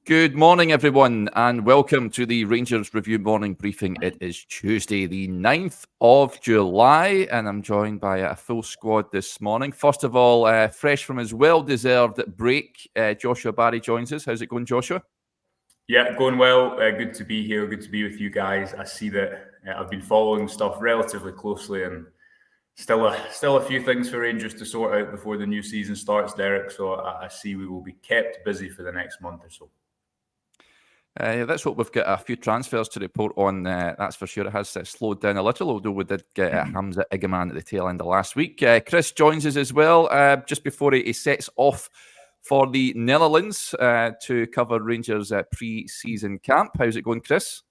Good morning, everyone, and welcome to the Rangers Review Morning Briefing. It is Tuesday, the 9th of July, and I'm joined by a full squad this morning. First of all, fresh from his well-deserved break, Joshua Barry joins us. How's it going, Joshua? Yeah, going well. Good to be here. Good to be with you guys. I see that I've been following stuff relatively closely, and still a few things for Rangers to sort out before the new season starts, Derek. So I see we will be kept busy for the next month or so. Let's hope we've got a few transfers to report on. That's for sure. It has slowed down a little, although we did get Hamza Igaman at the tail end of last week. Chris joins us as well, just before he sets off for the Netherlands to cover Rangers' pre-season camp. How's it going, Chris?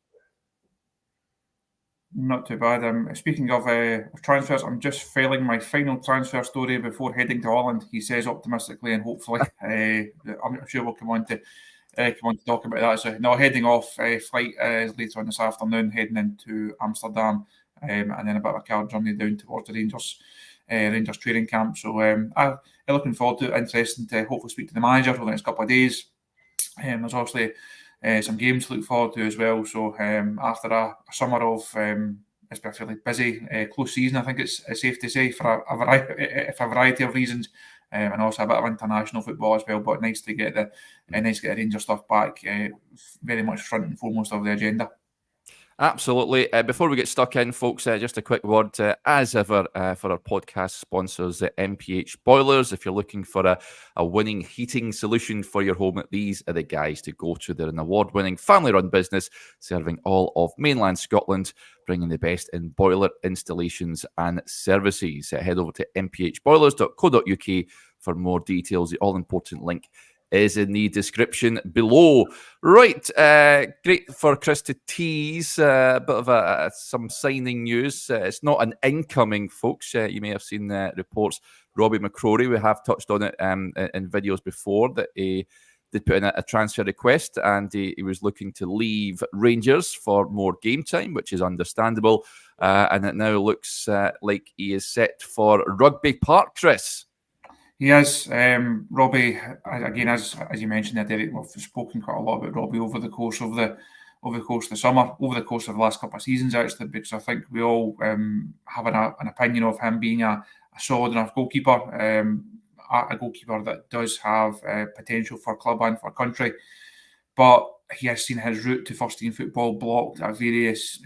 Not too bad. Speaking of transfers, I'm just filing my final transfer story before heading to Holland, he says optimistically, and hopefully I'm sure we'll come on to talk about that. So no, heading off, flight is later on this afternoon, heading into Amsterdam, and then a bit of a car journey down towards the Rangers training camp. So I'm looking forward to it. Interesting to hopefully speak to the manager for the next couple of days. There's obviously some games to look forward to as well. So after a summer of it's been a fairly busy, close season, I think it's safe to say, for a variety of reasons. And also a bit of international football as well, but nice to get the Rangers stuff back, very much front and foremost of the agenda. Absolutely. Before we get stuck in, folks, just a quick word, as ever, for our podcast sponsors, the MPH Boilers. If you're looking for a winning heating solution for your home, these are the guys to go to. They're an award-winning family-run business serving all of mainland Scotland, bringing the best in boiler installations and services. Head over to mpHboilers.co.uk for more details. The all-important link is in the description below. Right, great for Chris to tease a bit of some signing news. It's not an incoming, folks. You may have seen reports. Robbie McCrorie, we have touched on it in videos before, that he did put in a transfer request, and he was looking to leave Rangers for more game time, which is understandable. And it now looks like he is set for Rugby Park, Chris. He is. Robbie, again, as you mentioned there, Derek, we've spoken quite a lot about Robbie over the course of the summer, over the course of the last couple of seasons, actually, because I think we all have an opinion of him being a solid enough goalkeeper, a goalkeeper that does have potential for club and for country, but he has seen his route to first team football blocked at various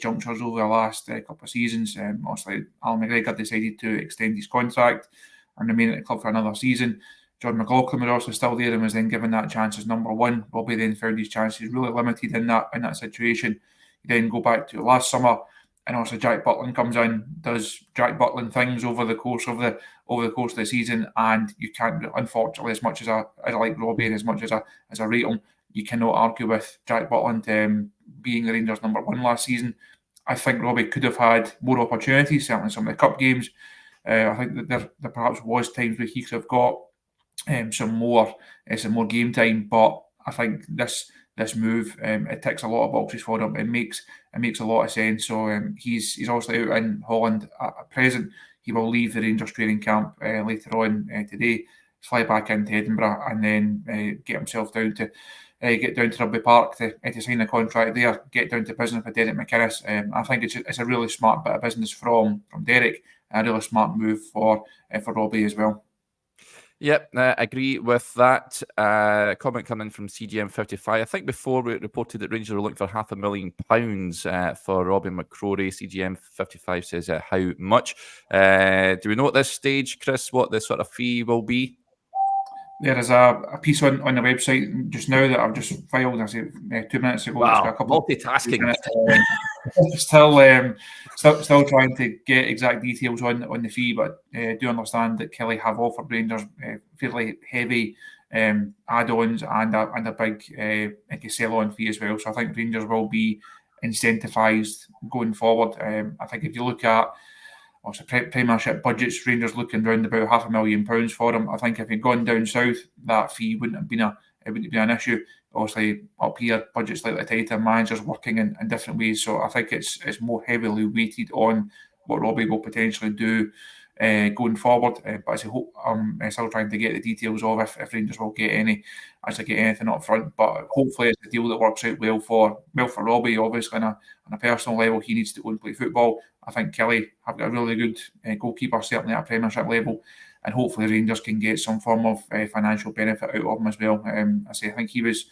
junctures over the last couple of seasons. Obviously, Alan McGregor decided to extend his contract and remain at the club for another season. John McLaughlin was also still there and was then given that chance as number one. Robbie then found his chances really limited in that situation. You then go back to last summer, and also Jack Butland comes in, does Jack Butland things over the course of the season, and you can't, unfortunately, as much as I like Robbie and as much as I rate him, you cannot argue with Jack Butland being the Rangers number one last season. I think Robbie could have had more opportunities, certainly some of the cup games. I think that there perhaps was times where he could have got some more game time, but I think this move it ticks a lot of boxes for him. It makes a lot of sense. So he's obviously out in Holland at present. He will leave the Rangers training camp later on today, fly back into Edinburgh, and then get himself down to Rugby Park to sign a contract there, get down to business with Derek McInnes. I think it's a really smart bit of business from Derek, a really smart move for Robbie as well. Yep, I agree with that. Comment coming from CGM55. I think before we reported that Rangers were looking for £500,000 for Robbie McCrorie. CGM55 says how much. Do we know at this stage, Chris, what the sort of fee will be? There is a piece on the website just now that I've just filed. I say 2 minutes ago. Wow, multitasking. Still trying to get exact details on the fee, but do understand that Kelly have offered Rangers fairly heavy add-ons and a big sell-on fee as well. So I think Rangers will be incentivised going forward. I think if you look at Premiership budgets, Rangers looking around about £500,000 for him. I think if he'd gone down south, that fee wouldn't have been an issue. Obviously, up here, budget's slightly tighter, managers working in different ways. So I think it's more heavily weighted on what Robbie will potentially do going forward. But as I hope, I'm still trying to get the details of if Rangers will get anything up front. But hopefully it's a deal that works out well for Robbie. Obviously, on a personal level, he needs to go and play football. I think Kelly have got a really good goalkeeper, certainly at Premiership level, and hopefully Rangers can get some form of financial benefit out of him as well. I think he was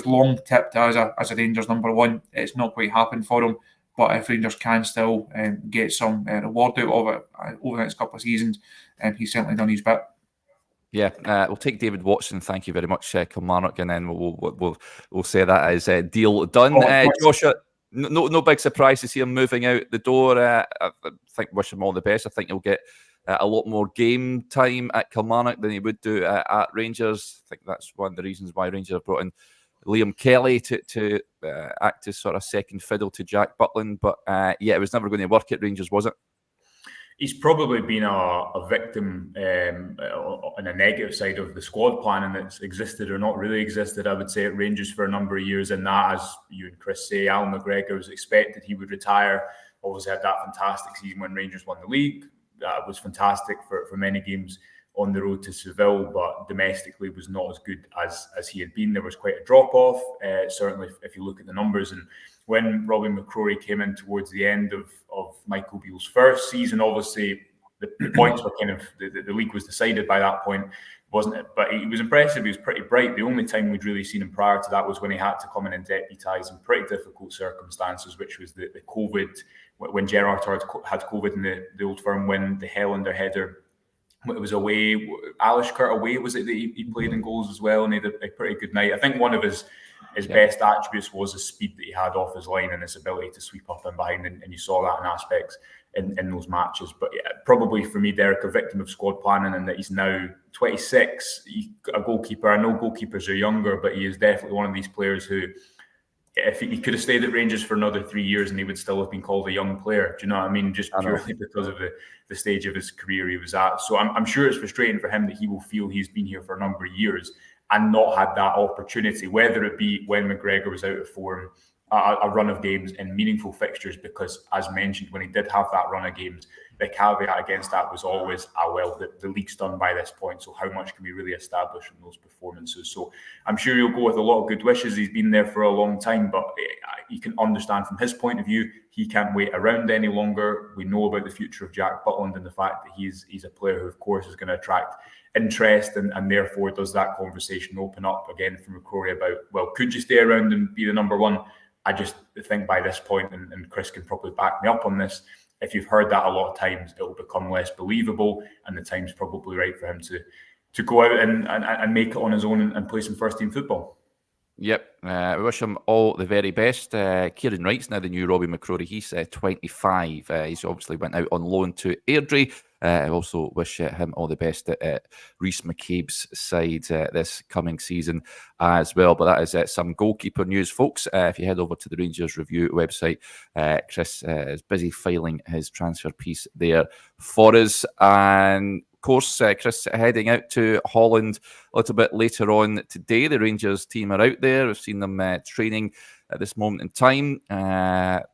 long tipped as a Rangers number one. It's not quite happened for him. But if Rangers can still get some reward out of it over the next couple of seasons, he's certainly done his bit. Yeah, we'll take David Watson. Thank you very much, Kilmarnock, and then we'll say that as a deal done. Joshua, no big surprise to see him moving out the door. I think wish him all the best. I think he'll get a lot more game time at Kilmarnock than he would do at Rangers. I think that's one of the reasons why Rangers have brought in Liam Kelly to act as sort of second fiddle to Jack Butland. But it was never going to work at Rangers, was it? He's probably been a victim on a negative side of the squad planning that's existed or not really existed, I would say, at Rangers for a number of years. And that, as you and Chris say, Alan McGregor was expected he would retire. Obviously had that fantastic season when Rangers won the league. That was fantastic for many games on the road to Seville, but domestically was not as good as he had been. There was quite a drop-off, certainly if you look at the numbers. And when Robbie McCrorie came in towards the end of Michael Beale's first season, obviously the points were kind of, the league was decided by that point, wasn't it? But he was impressive, he was pretty bright. The only time we'd really seen him prior to that was when he had to come in and deputise in pretty difficult circumstances, which was the COVID, when Gerrard had COVID in the Old Firm, when the Helander header, it was away, Alishkert away, was it that he played in goals as well, and he had a pretty good night. I think one of his best attributes was the speed that he had off his line and his ability to sweep up and behind, and you saw that in aspects in those matches. But yeah, probably for me, Derek, a victim of squad planning, and that he's now 26, a goalkeeper. I know goalkeepers are younger, but he is definitely one of these players who, if he could have stayed at Rangers for another 3 years and he would still have been called a young player. Do you know what I mean? Just purely because of the stage of his career he was at. So I'm sure it's frustrating for him that he will feel he's been here for a number of years and not had that opportunity, whether it be when McGregor was out of form, a run of games in meaningful fixtures, because as mentioned, when he did have that run of games, the caveat against that was always, the league's done by this point, so how much can we really establish from those performances? So I'm sure he'll go with a lot of good wishes. He's been there for a long time, but you can understand from his point of view, he can't wait around any longer. We know about the future of Jack Butland and the fact that he's a player who, of course, is going to attract interest, and therefore does that conversation open up again from McCrorie about, well, could you stay around and be the number one? I just think by this point, and Chris can probably back me up on this, if you've heard that a lot of times, it will become less believable, and the time's probably right for him to go out and make it on his own and play some first-team football. Yep, we wish him all the very best. Kieran Wright's now the new Robbie McCrorie. He's 25. He's obviously went out on loan to Airdrie. I also wish him all the best at Rhys McCabe's side this coming season as well. But that is some goalkeeper news, folks. If you head over to the Rangers Review website, Chris is busy filing his transfer piece there for us. And of course, Chris, heading out to Holland a little bit later on today. The Rangers team are out there. We've seen them training at this moment in time,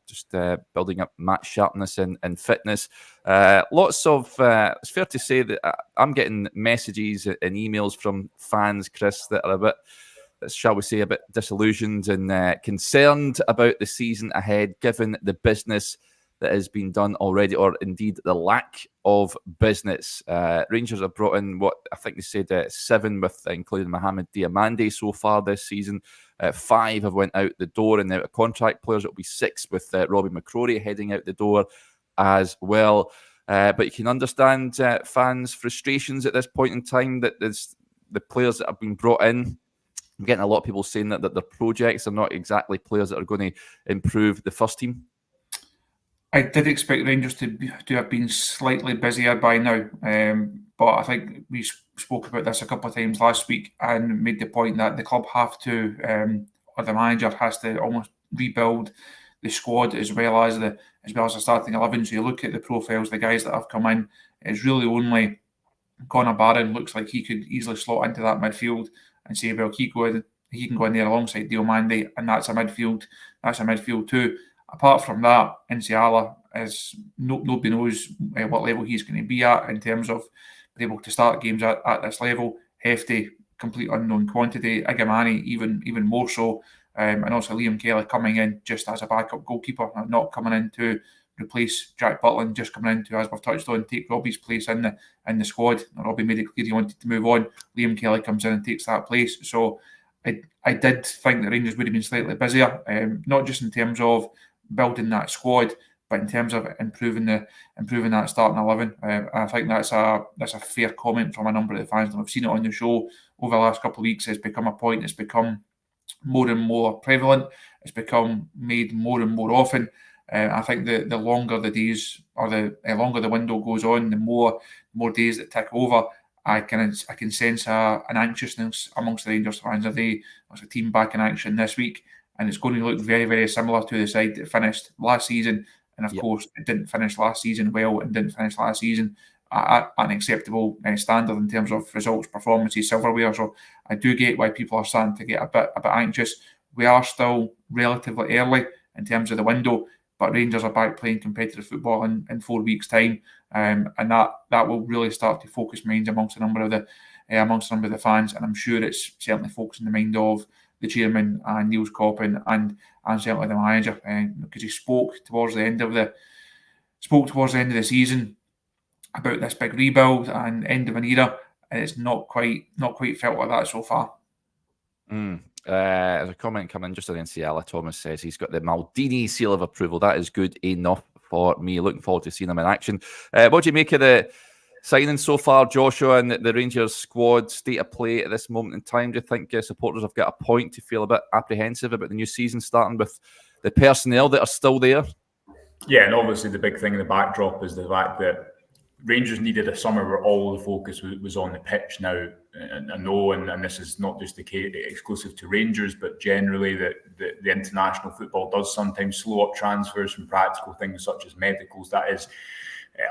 just building up match sharpness and fitness. Lots of, it's fair to say that I'm getting messages and emails from fans, Chris, that are a bit, shall we say, a bit disillusioned and concerned about the season ahead, given the business that has been done already, or indeed the lack of business. Rangers have brought in what I think they said 7, with including Mohamed Diamande so far this season. 5 have went out the door, and now contract players. It'll be 6 with Robbie McCrorie heading out the door as well. But you can understand fans' frustrations at this point in time that there's the players that have been brought in. I'm getting a lot of people saying that their projects are not exactly players that are going to improve the first team. I did expect Rangers to have been slightly busier by now, but I think we spoke about this a couple of times last week and made the point that the club have to, or the manager has to almost rebuild the squad as well as the starting 11. So you look at the profiles, the guys that have come in, it's really only Connor Barron looks like he could easily slot into that midfield and say, well, he can go in there alongside Diamande, and that's a midfield too. Apart from that, Nsiala as nobody knows what level he's going to be at in terms of being able to start games at this level. Hefty, complete unknown quantity. Ianis even more so. And also Liam Kelly coming in just as a backup goalkeeper, not coming in to replace Jack Butland, just coming in to, as we've touched on, take Robbie's place in the squad. Robbie made it clear he wanted to move on. Liam Kelly comes in and takes that place. So I did think the Rangers would have been slightly busier, not just in terms of building that squad, but in terms of improving that starting 11. I think that's a fair comment from a number of the fans. I've seen it on the show over the last couple of weeks. It's become a point. It's become more and more prevalent. It's become made more and more often. I think the longer the days or the longer the window goes on, the more days that tick over, I can sense an anxiousness amongst the Rangers fans. There's a team back in action this week, and it's going to look very, very similar to the side that finished last season. And of course, it didn't finish last season well, and didn't finish last season at an acceptable standard in terms of results, performances, silverware. So I do get why people are starting to get a bit anxious. We are still relatively early in terms of the window, but Rangers are back playing competitive football in 4 weeks' time, and that will really start to focus minds amongst a number of the fans, and I'm sure it's certainly focusing the mind of the chairman and Niels Coppin and certainly the manager, because he spoke towards the end of the season about this big rebuild and end of an era, and it's not quite felt like that so far. There's a comment coming just on the NCL. Thomas says he's got the Maldini seal of approval. That is good enough for me. Looking forward to seeing him in action. What do you make of the signing so far, Joshua, and the Rangers squad state of play at this moment in time? Do you think supporters have got a point to feel a bit apprehensive about the new season starting with the personnel that are still there? Yeah, and obviously the big thing in the backdrop is the fact that Rangers needed a summer where all the focus was on the pitch now. And I know, and this is not just the case exclusive to Rangers, but generally that the international football does sometimes slow up transfers from practical things such as medicals. That is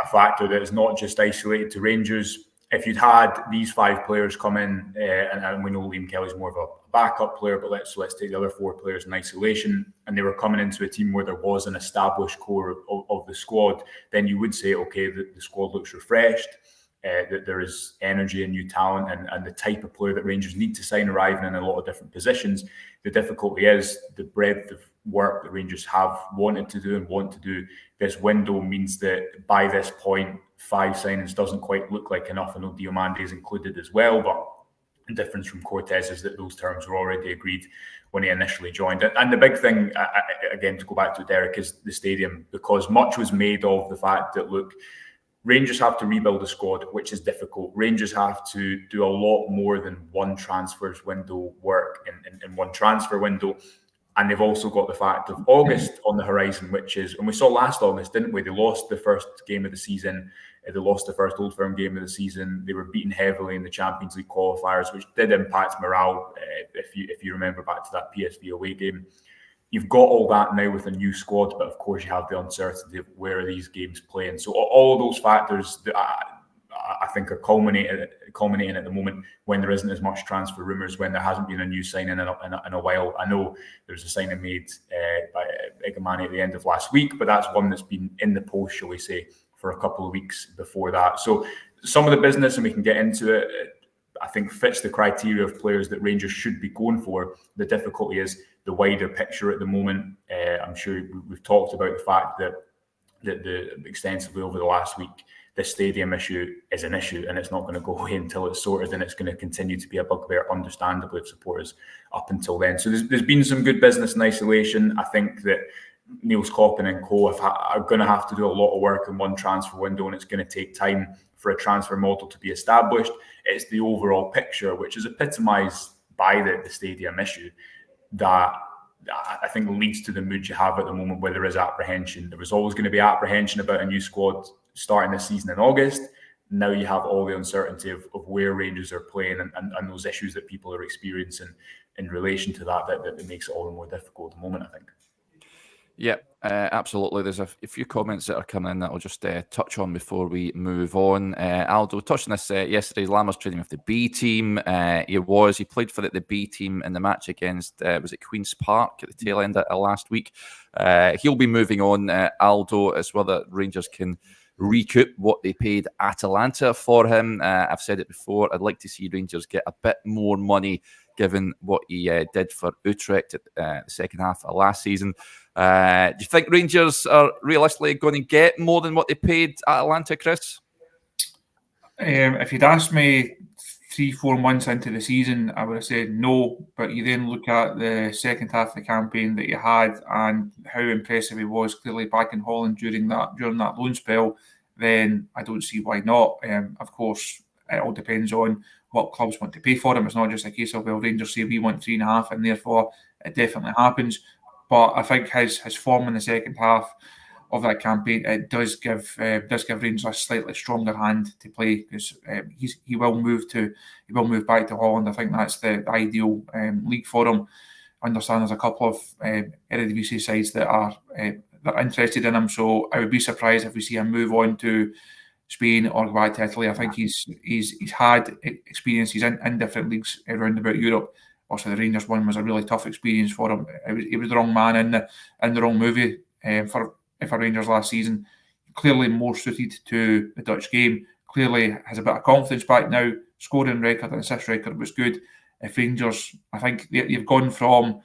a factor that is not just isolated to Rangers. If you'd had these 5 players come in, and we know Liam Kelly's more of a backup player, but let's take the other 4 players in isolation, and they were coming into a team where there was an established core of the squad, then you would say, okay, the squad looks refreshed, that there is energy and new talent and the type of player that Rangers need to sign arriving in a lot of different positions. The difficulty is the breadth of work that Rangers have wanted to do and want to do. This window means that by this point, 5 signings doesn't quite look like enough. I know Diomande is included as well, but the difference from Cortez is that those terms were already agreed when he initially joined it. And the big thing, again, to go back to Derek, is the stadium, because much was made of the fact that, look, Rangers have to rebuild a squad, which is difficult. Rangers have to do a lot more than one transfers window work in one transfer window. And they've also got the fact of August on the horizon, which is, and we saw last August, didn't we? They lost the first game of the season. They lost the first Old Firm game of the season. They were beaten heavily in the Champions League qualifiers, which did impact morale, if you remember back to that PSV away game. You've got all that now with a new squad, but of course you have the uncertainty of where are these games playing. So all of those factors that I think are culminating at the moment when there isn't as much transfer rumours, when there hasn't been a new signing in a while. I know there's a signing made by Igamanni at the end of last week, but that's one that's been in the post, shall we say, for a couple of weeks before that. So some of the business, and we can get into it, I think fits the criteria of players that Rangers should be going for. The difficulty is the wider picture at the moment. I'm sure we've talked about the fact that extensively over the last week, this stadium issue is an issue, and it's not going to go away until it's sorted, and it's going to continue to be a bugbear, understandably, of supporters up until then. So there's been some good business in isolation. I think that Niels Coppin and co are going to have to do a lot of work in one transfer window, and it's going to take time for a transfer model to be established. It's the overall picture, which is epitomised by the stadium issue, that I think leads to the mood you have at the moment where there is apprehension. There was always going to be apprehension about a new squad starting this season in August. Now you have all the uncertainty of where Rangers are playing and those issues that people are experiencing in relation to that makes it all the more difficult at the moment, I think. Yep, absolutely. There's a few comments that are coming in that I'll just touch on before we move on. Aldo touched on this yesterday. Lammers training with the B team. He played for the B team in the match against, was it Queen's Park at the tail end of last week? He'll be moving on, Aldo, as well, that Rangers can recoup what they paid Atalanta for him. I've said it before, I'd like to see Rangers get a bit more money given what he did for Utrecht at the second half of last season. Do you think Rangers are realistically going to get more than what they paid Atalanta, Chris? If you'd asked me 3-4 months into the season, I would have said no. But you then look at the second half of the campaign that you had and how impressive he was clearly back in Holland during that loan spell, then I don't see why not. Of course, it all depends on what clubs want to pay for him. It's not just a case of, well, Rangers say we want 3.5 and therefore it definitely happens. But I think his form in the second half of that campaign, it does give Rangers a slightly stronger hand to play, because he will move back to Holland. I think that's the ideal league for him. I understand there's a couple of Eredivisie sides that are interested in him, so I would be surprised if we see him move on to Spain or go back to Italy. I think he's had experience. He's in different leagues around about Europe. Also, the Rangers one was a really tough experience for him. He was the wrong man in the wrong movie for Rangers last season. Clearly more suited to the Dutch game. Clearly has a bit of confidence back now. Scoring record and assist record was good. If Rangers, I think you've gone from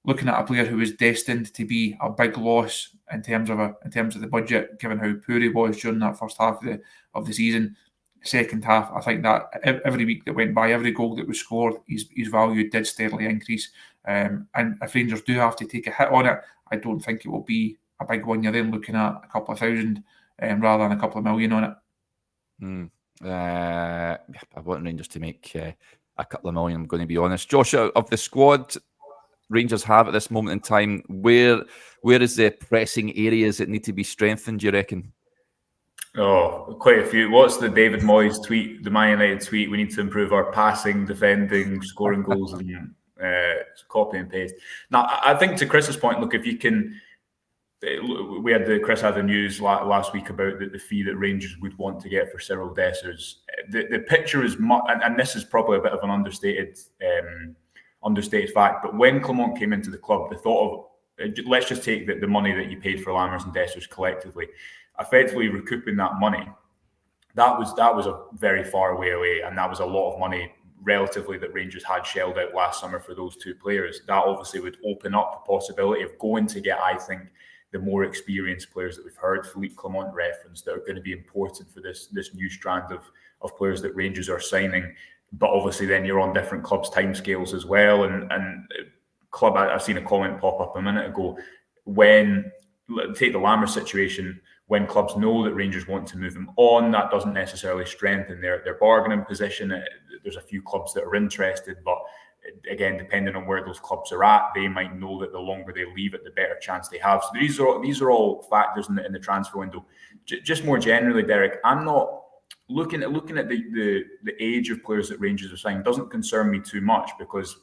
looking at a player who was destined to be a big loss in terms of the budget, given how poor he was during that first half of the season. Second half, I think that every week that went by, every goal that was scored, his value did steadily increase. And if Rangers do have to take a hit on it, I don't think it will be a big one. You're then looking at a couple of thousand rather than a couple of million on it. I want Rangers to make a couple of million, I'm going to be honest. Josh, of the squad Rangers have at this moment in time, where is the pressing areas that need to be strengthened, do you reckon? Oh, quite a few. What's the David Moyes tweet, the Man United tweet? We need to improve our passing, defending, scoring goals, and copy and paste. Now, I think to Chris's point, look, if you can, Chris had the news last week about the fee that Rangers would want to get for Cyril Dessers. The picture is much, and this is probably a bit of an understated fact, but when Clement came into the club, the thought of, let's just take the money that you paid for Lammers and Dessers collectively, effectively recouping that money, that was a very far way, and that was a lot of money relatively that Rangers had shelled out last summer for those two players. That obviously would open up the possibility of going to get, I think, the more experienced players that we've heard Philippe Clement reference that are going to be important for this new strand of players that Rangers are signing. But obviously then you're on different clubs' timescales as well. And club, I've seen a comment pop up a minute ago, when, take the Lammers situation, when clubs know that Rangers want to move him on, that doesn't necessarily strengthen their bargaining position. There's a few clubs that are interested, but again, depending on where those clubs are at, they might know that the longer they leave it, the better chance they have. So these are all factors in the transfer window. Just more generally, Derek, I'm not looking at the age of players that Rangers are signing doesn't concern me too much, because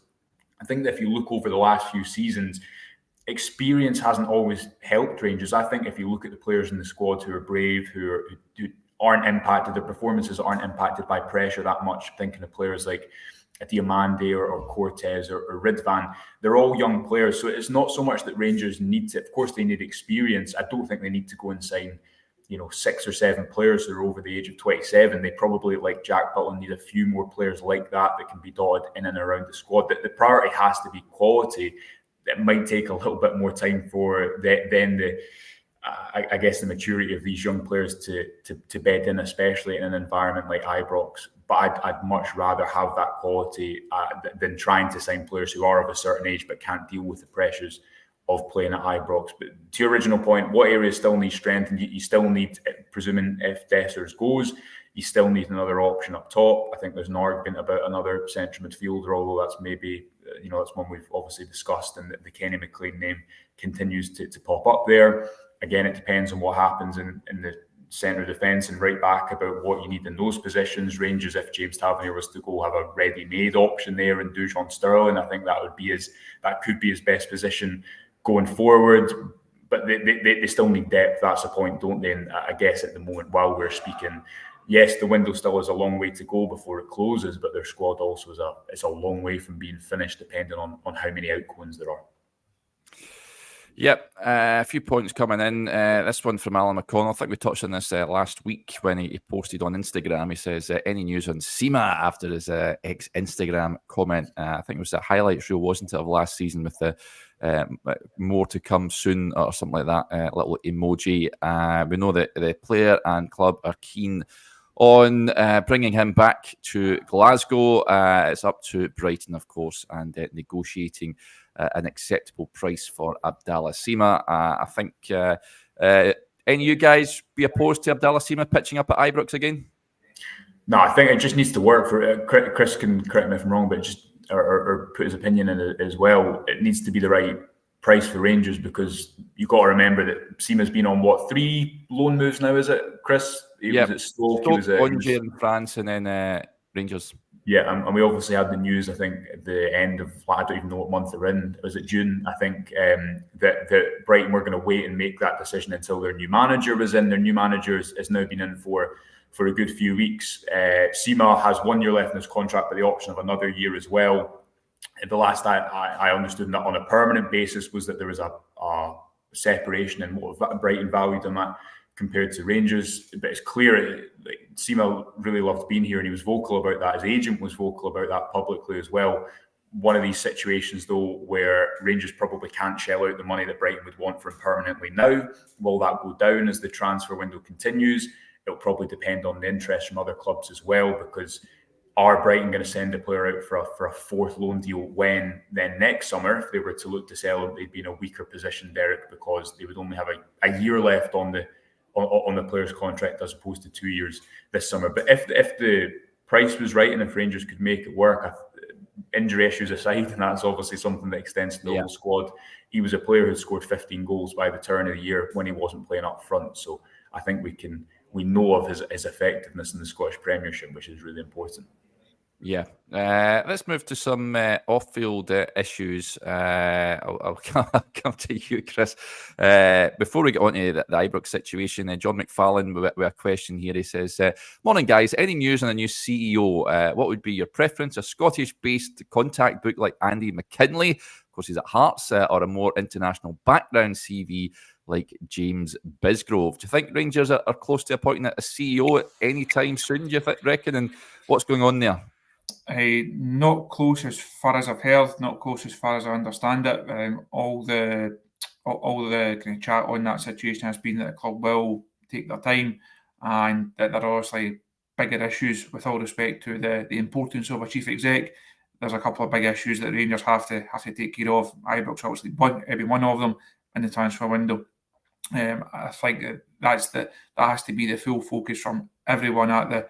I think that if you look over the last few seasons, experience hasn't always helped Rangers. I think if you look at the players in the squad who are brave, who aren't impacted, their performances aren't impacted by pressure that much. Thinking of players like Diamande or Cortez or Ridvan, they're all young players. So it's not so much that Rangers need to, of course they need experience. I don't think they need to go and sign 6 or 7 players that are over the age of 27. They probably, like Jack Butland, need a few more players like that can be dotted in and around the squad. The priority has to be quality. It might take a little bit more time for the maturity of these young players to bed in, especially in an environment like Ibrox. But I'd much rather have that quality than trying to sign players who are of a certain age but can't deal with the pressures of playing at Ibrox. But to your original point, what areas still need strength? You still need, presuming if Dessers goes, you still need another option up top. I think there's an argument about another central midfielder, although that's maybe, that's one we've obviously discussed, and the Kenny McLean name continues to pop up there. Again, it depends on what happens in the centre of defence and right back about what you need in those positions. Rangers, if James Tavernier was to go, have a ready-made option there in Dujon Sterling. I think that could be his best position going forward. but they still need depth. That's the point, don't they? And I guess at the moment, while we're speaking, yes, the window still has a long way to go before it closes, but their squad also is a long way from being finished, depending on how many outgoings there are. Yep, a few points coming in. This one from Alan McConnell. I think we touched on this last week when he posted on Instagram. He says, any news on Sima after his ex-Instagram comment? I think it was the highlights reel, wasn't it, of last season with the more to come soon or something like that, little emoji. We know that the player and club are keen on bringing him back to Glasgow. It's up to Brighton, of course, and negotiating an acceptable price for Abdallah Sima. I think any of you guys be opposed to Abdallah Sima pitching up at Ibrox again? No, I think it just needs to work for Chris can correct me if I'm wrong, but just or put his opinion in it as well. It needs to be the right price for Rangers, because you've got to remember that Sima's been on 3 loan moves now, is it, Chris? He was at Stoke, Angers in France, and then Rangers. Yeah, and we obviously had the news, I think, at the end of, I don't even know what month they're in. Was it June? I think that Brighton were going to wait and make that decision until their new manager was in. Their new manager has now been in for a good few weeks. Sima has 1 year left in his contract, but the option of another year as well. And the last I understood that on a permanent basis was that there was a separation in what Brighton valued him at compared to Rangers. But it's clear Sima really loved being here, and he was vocal about that. His agent was vocal about that publicly as well. One of these situations, though, where Rangers probably can't shell out the money that Brighton would want for him permanently now. Will that go down as the transfer window continues? It'll probably depend on the interest from other clubs as well, because are Brighton going to send a player out for a 4th loan deal when then next summer, if they were to look to sell him, they'd be in a weaker position, Derek, because they would only have a year left on the player's contract as opposed to 2 years this summer. But if the price was right and if Rangers could make it work, injury issues aside, and that's obviously something that extends to the whole squad, he was a player who scored 15 goals by the turn of the year when he wasn't playing up front. So I think we know of his effectiveness in the Scottish Premiership, which is really important. Yeah. Let's move to some off-field issues. I'll come to you, Chris. Before we get on to the Ibrox situation, John McFarlane with a question here. He says, morning, guys. Any news on a new CEO? What would be your preference? A Scottish-based contact book like Andy McKinley, of course he's at Hearts, or a more international background CV like James Bisgrove? Do you think Rangers are close to appointing a CEO at any time soon, do you reckon? And what's going on there? Not close as far as I've heard, not close as far as I understand it. All the kind of chat on that situation has been that the club will take their time, and that there are obviously bigger issues, with all respect to the importance of a chief exec. There's a couple of big issues that Rangers have to take care of. Ibrox obviously every one of them in the transfer window. I think that has to be the full focus from everyone at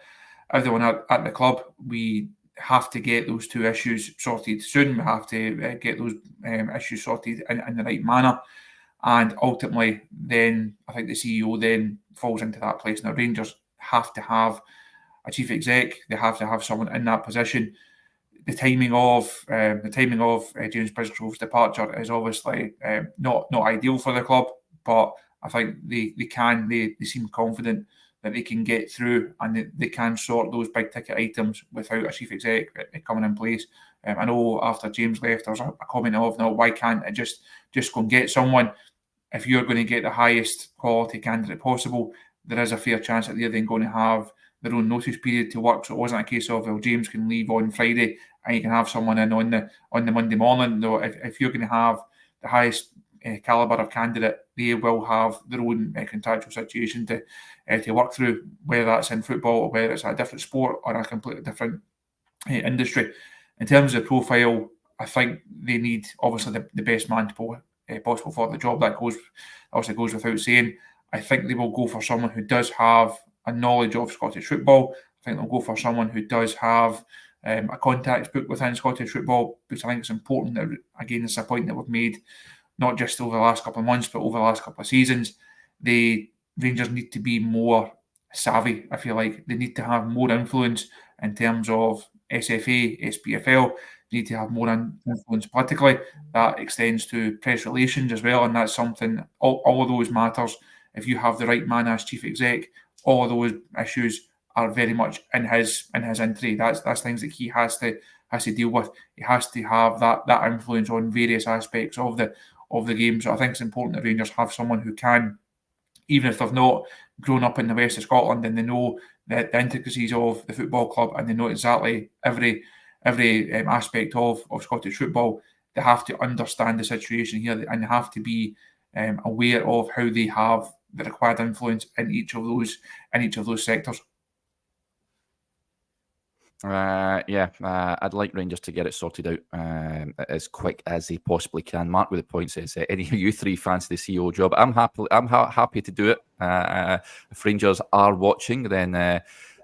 the club. We have to get those 2 issues sorted soon. We have to get those issues sorted in the right manner, and ultimately then I think the CEO then falls into that place. Now Rangers have to have a chief exec. They have to have someone in that position. The timing of James Bisgrove's departure is obviously not ideal for the club, but I think they seem confident that they can get through, and they can sort those big ticket items without a chief exec coming in place. I know after James left, there was a comment of, no, why can't I just go and get someone? If you're going to get the highest quality candidate possible, there is a fair chance that they're then going to have their own notice period to work. So it wasn't a case of, well, James can leave on Friday and you can have someone in on the Monday morning. No, if you're going to have the highest calibre of candidate, they will have their own contractual situation to work through, whether that's in football or whether it's a different sport or a completely different industry. In terms of profile, I think they need obviously the best man possible for the job. That goes without saying. I think they will go for someone who does have a knowledge of Scottish football. I think they'll go for someone who does have a contacts book within Scottish football, because I think it's important that, again, it's a point that we've made not just over the last couple of months, but over the last couple of seasons. The Rangers need to be more savvy. I feel like they need to have more influence in terms of SFA, SPFL. need to have more influence politically. That extends to press relations as well, and that's something, all of those matters. If you have the right man as chief exec, all of those issues are very much in his entry. That's things that he has to deal with. He has to have that influence on various aspects of the game. So I think it's important that Rangers have someone who can, even if they've not grown up in the west of Scotland and they know the intricacies of the football club and they know exactly every aspect of Scottish football, they have to understand the situation here and they have to be aware of how they have the required influence in each of those sectors. I'd like Rangers to get it sorted out as quick as they possibly can. Mark with the point says, any of you three fancy the CEO job? I'm happy to do it. If Rangers are watching, then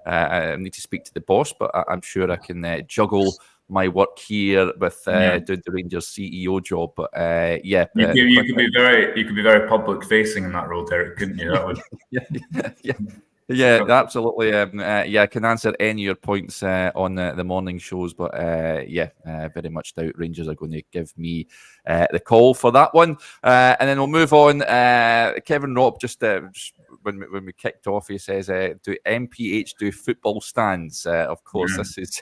I need to speak to the boss, but I'm sure I can juggle my work here with doing the Rangers CEO job. But you could be very public facing in that role, Derek, couldn't you? That would Yeah, absolutely. I can answer any of your points on the morning shows, but very much doubt Rangers are going to give me the call for that one. And then we'll move on. Kevin Robb, just when we kicked off, he says, do MPH do football stands? Of course, this is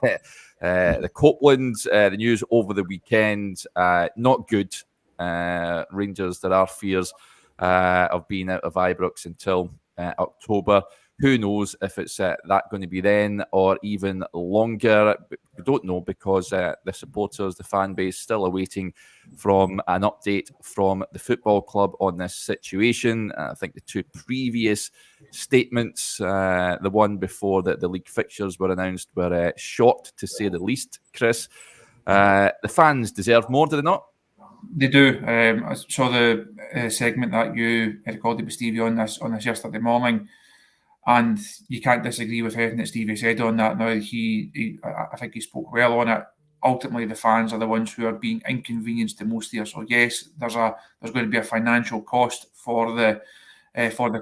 the Copeland, the news over the weekend. Not good. Rangers, there are fears of being out of Ibrox until October. Who knows if it's that going to be then or even longer? We don't know because the supporters, the fan base, still awaiting from an update from the football club on this situation. I think the two previous statements, the one before the league fixtures were announced, were short to say the least. Chris, the fans deserve more, do they not? They do. I saw the segment that you recorded with Stevie on this yesterday morning. And you can't disagree with anything that Stevie said on that. Now, I think he spoke well on it. Ultimately, the fans are the ones who are being inconvenienced the most here. So yes, there's going to be a financial cost for the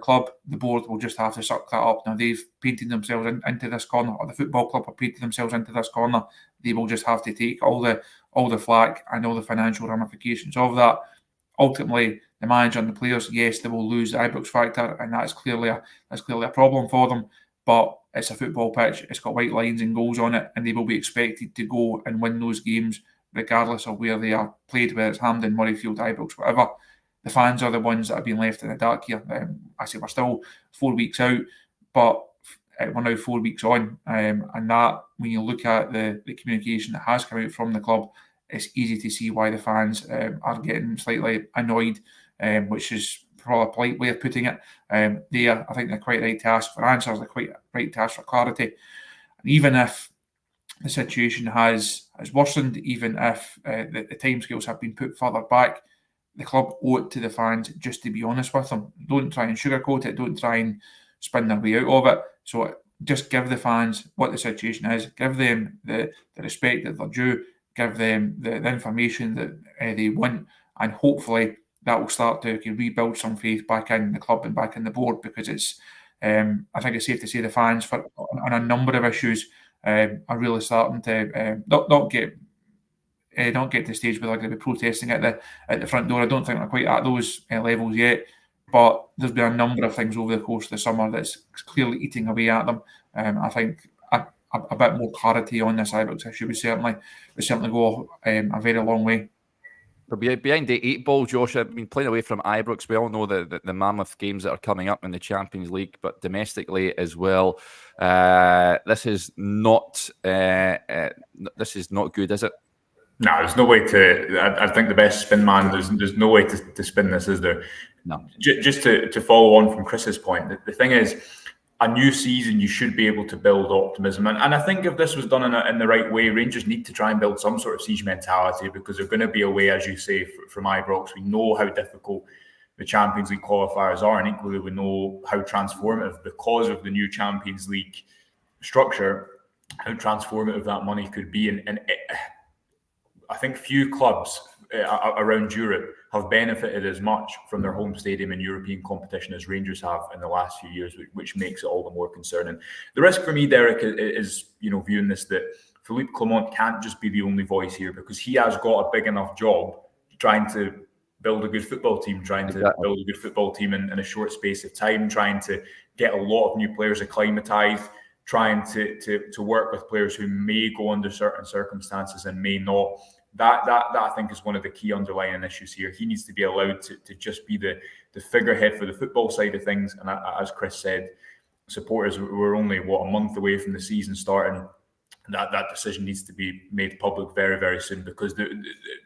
club. The board will just have to suck that up. Now they've painted themselves into this corner, or the football club have painted themselves into this corner. They will just have to take all the flack and all the financial ramifications of that. Ultimately, the manager and the players, yes, they will lose the Ibrox factor, and that's clearly a problem for them. But it's a football pitch; it's got white lines and goals on it, and they will be expected to go and win those games, regardless of where they are played, whether it's Hampden, Murrayfield, Ibrox, whatever. The fans are the ones that have been left in the dark here. I say we're still 4 weeks out, but we're now 4 weeks on, and that, when you look at the communication that has come out from the club, it's easy to see why the fans are getting slightly annoyed, which is probably a polite way of putting it. I think they're quite right to ask for answers, they're quite right to ask for clarity. And even if the situation has worsened, even if the timescales have been put further back, the club owe it to the fans just to be honest with them. Don't try and sugarcoat it, don't try and spin their way out of it. So just give the fans what the situation is, give them the respect that they're due, give them the information that they want, and hopefully that will start to rebuild some faith back in the club and back in the board, because it's I think it's safe to say the fans on a number of issues are really starting to not get to the stage where they're going to be protesting at the front door. I don't think they're quite at those levels yet, but there's been a number of things over the course of the summer that's clearly eating away at them. I think a bit more clarity on this Ibrox issue would certainly go a very long way. But behind the 8 ball, Josh, I mean, playing away from Ibrox, we all know the mammoth games that are coming up in the Champions League, but domestically as well. This is not good, is it? No, there's no way to. I think the best spin man. There's no way to spin this, is there? No. Just to follow on from Chris's point, the thing is, a new season, you should be able to build optimism. And I think if this was done in the right way, Rangers need to try and build some sort of siege mentality, because they're going to be away, as you say, from Ibrox. We know how difficult the Champions League qualifiers are, and equally we know how transformative, because of the new Champions League structure, how transformative that money could be. And I think few clubs around Europe have benefited as much from their home stadium in European competition as Rangers have in the last few years, which makes it all the more concerning. The risk for me, Derek, is viewing this, that Philippe Clement can't just be the only voice here, because he has got a big enough job trying to build a good football team, in a short space of time, trying to get a lot of new players acclimatized, trying to work with players who may go under certain circumstances and may not. That I think is one of the key underlying issues here. He needs to be allowed to just be the figurehead for the football side of things. And as Chris said, supporters, we're only a month away from the season starting. That decision needs to be made public very, very soon, because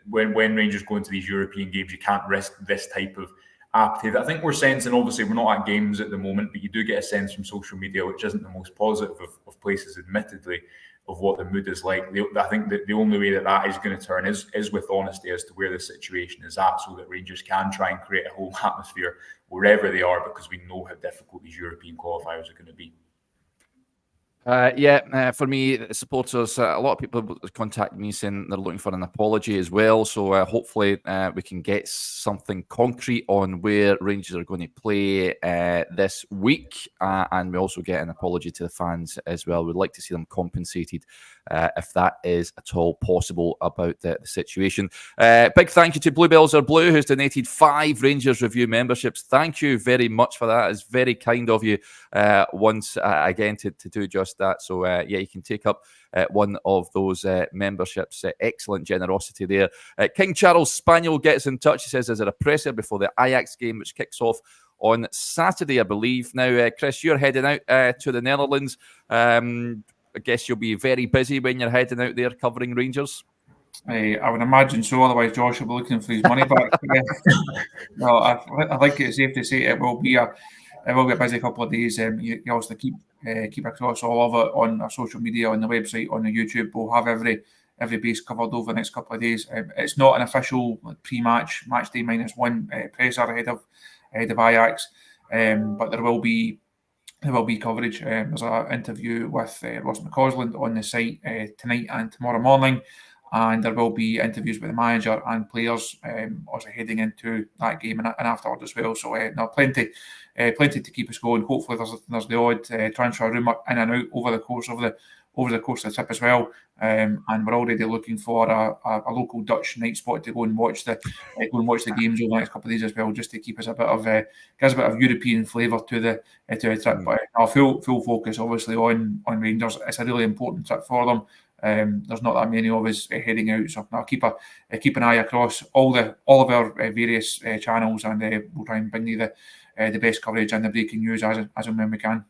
when Rangers go into these European games, you can't risk this type of apathy. I think we're sensing, obviously we're not at games at the moment, but you do get a sense from social media, which isn't the most positive of places, admittedly, of what the mood is like. I think that the only way that is going to turn is with honesty as to where the situation is at, so that Rangers can try and create a home atmosphere wherever they are, because we know how difficult these European qualifiers are going to be. For me, supporters, a lot of people contact me saying they're looking for an apology as well. So hopefully we can get something concrete on where Rangers are going to play this week. And we also get an apology to the fans as well. We'd like to see them compensated if that is at all possible about the situation. Big thank you to Bluebells Are Blue, who's donated 5 Rangers Review memberships. Thank you very much for that. It's very kind of you once again to do just that. So you can take up one of those memberships. Excellent generosity there. King Charles Spaniel gets in touch. He says, is there a presser before the Ajax game, which kicks off on Saturday, I believe? Now, Chris, you're heading out to the Netherlands. I guess you'll be very busy when you're heading out there covering Rangers. I would imagine so. Otherwise, Josh will be looking for his money back. No, I think it's safe to say it will be a busy couple of days. You also keep across all of it on our social media, on the website, on the YouTube. We'll have every base covered over the next couple of days. It's not an official pre-match, match day -1 presser ahead of Ajax, but there will be coverage. There's an interview with Ross McCausland on the site tonight and tomorrow morning, and there will be interviews with the manager and players also heading into that game and afterward as well. So plenty to keep us going. Hopefully there's the odd transfer rumour in and out over the course of the trip as well. And we're already looking for a local Dutch night spot to go and watch the games over the next couple of days as well, just to keep us a bit of European flavour to the trip. But our full focus obviously on Rangers. It's a really important trip for them. There's not that many of us heading out, so I'll keep an eye across all of our various channels, and we'll try and bring you the best coverage and the breaking news as and when we can.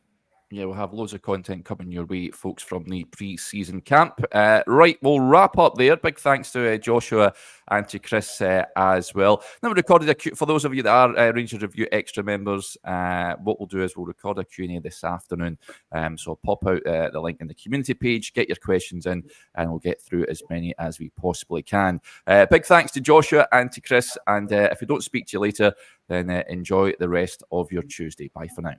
Yeah, we'll have loads of content coming your way, folks, from the pre-season camp. Right, we'll wrap up there. Big thanks to Joshua and to Chris as well. Now, we recorded for those of you that are Rangers Review Extra members, what we'll do is we'll record a Q&A this afternoon. So I'll pop out the link in the community page, get your questions in, and we'll get through as many as we possibly can. Big thanks to Joshua and to Chris. And if we don't speak to you later, then enjoy the rest of your Tuesday. Bye for now.